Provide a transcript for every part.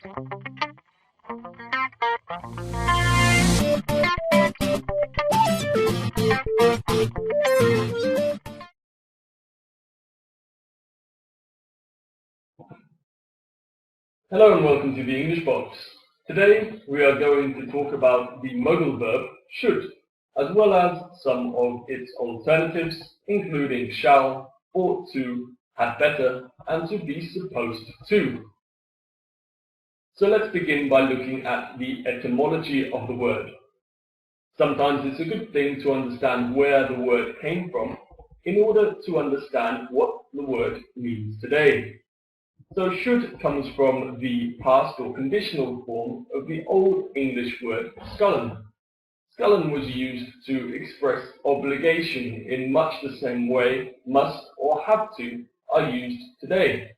Hello and welcome to the English Box. Today we are going to talk about the modal verb should, as well as some of its alternatives, including shall, ought to, had better, and to be supposed to. So let's begin by looking at the etymology of the word. Sometimes it's a good thing to understand where the word came from in order to understand what the word means today. So should comes from the past or conditional form of the Old English word scullen. Scullen was used to express obligation in much the same way must or have to are used today.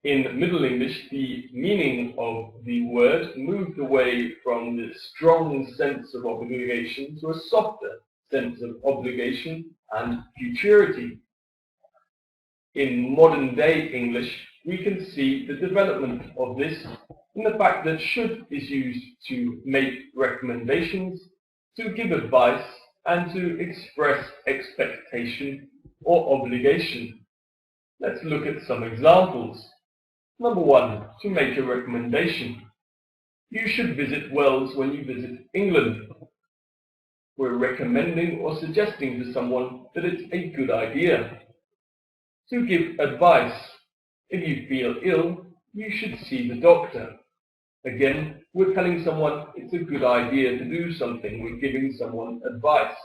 In Middle English, the meaning of the word moved away from the strong sense of obligation to a softer sense of obligation and futurity. In modern day English, we can see the development of this in the fact that should is used to make recommendations, to give advice, and to express expectation or obligation. Let's look at some examples. Number 1, to make a recommendation. You should visit Wales when you visit England. We're recommending or suggesting to someone that it's a good idea. To give advice. If you feel ill, you should see the doctor. Again, we're telling someone it's a good idea to do something. We're giving someone advice.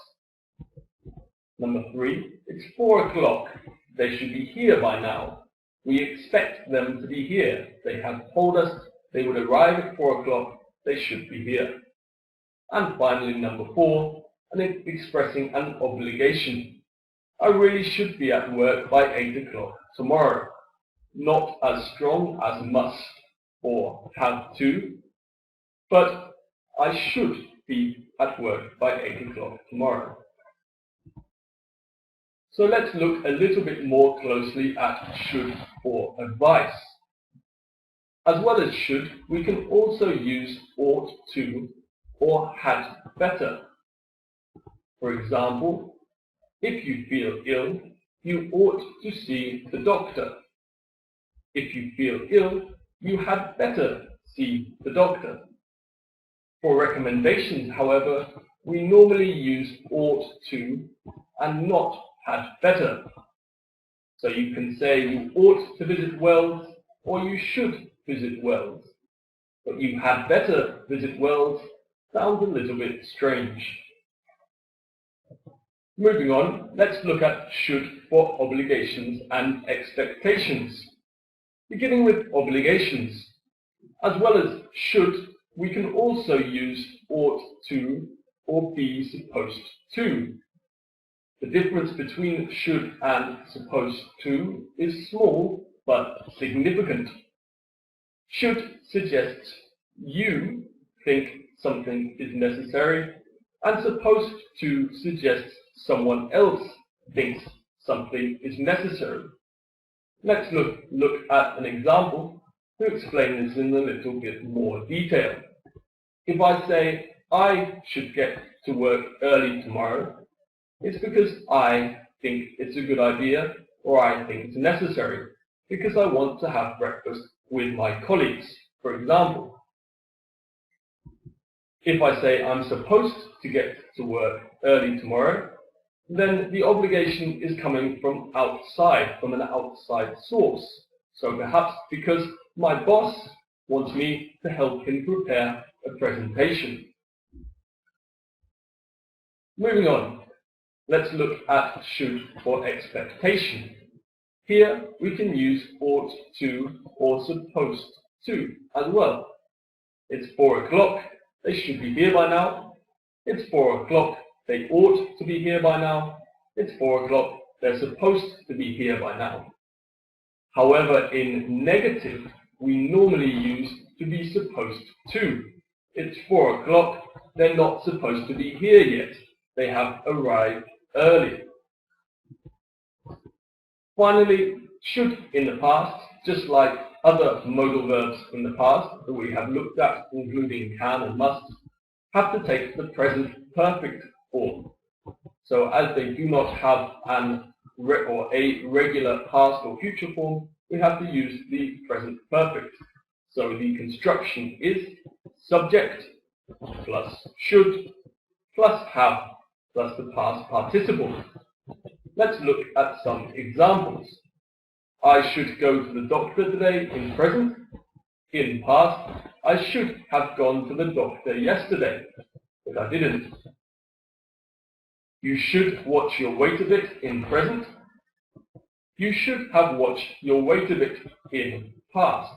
Number 3, it's 4 o'clock. They should be here by now. We expect them to be here. They have told us they would arrive at 4 o'clock. They should be here. And finally, number 4, expressing an obligation. I really should be at work by 8 o'clock tomorrow. Not as strong as must or have to, but I should be at work by 8 o'clock tomorrow. So let's look a little bit more closely at should for advice. As well as should, we can also use ought to or had better. For example, if you feel ill, you ought to see the doctor. If you feel ill, you had better see the doctor. For recommendations, however, we normally use ought to and not had better. So you can say you ought to visit Wales or you should visit Wales. But you had better visit Wales sounds a little bit strange. Moving on, let's look at should for obligations and expectations. Beginning with obligations. As well as should, we can also use ought to or be supposed to. The difference between should and supposed to is small but significant. Should suggests you think something is necessary, and supposed to suggests someone else thinks something is necessary. Let's look at an example to explain this in a little bit more detail. If I say, I should get to work early tomorrow, it's because I think it's a good idea or I think it's necessary, because I want to have breakfast with my colleagues, for example. If I say I'm supposed to get to work early tomorrow, then the obligation is coming from outside, from an outside source. So perhaps because my boss wants me to help him prepare a presentation. Moving on, let's look at should for expectation. Here we can use ought to or supposed to as well. It's 4 o'clock, they should be here by now. It's 4 o'clock, they ought to be here by now. It's 4 o'clock, they're supposed to be here by now. However, in negative, we normally use to be supposed to. It's 4 o'clock, they're not supposed to be here yet. They have arrived early. Finally, should in the past, just like other modal verbs in the past that we have looked at, including can and must, have to take the present perfect form. So as they do not have a regular past or future form, we have to use the present perfect. So the construction is subject plus should plus have plus the past participle. Let's look at some examples. I should go to the doctor today in present. In past, I should have gone to the doctor yesterday, but I didn't. You should watch your weight a bit in present. You should have watched your weight a bit in past.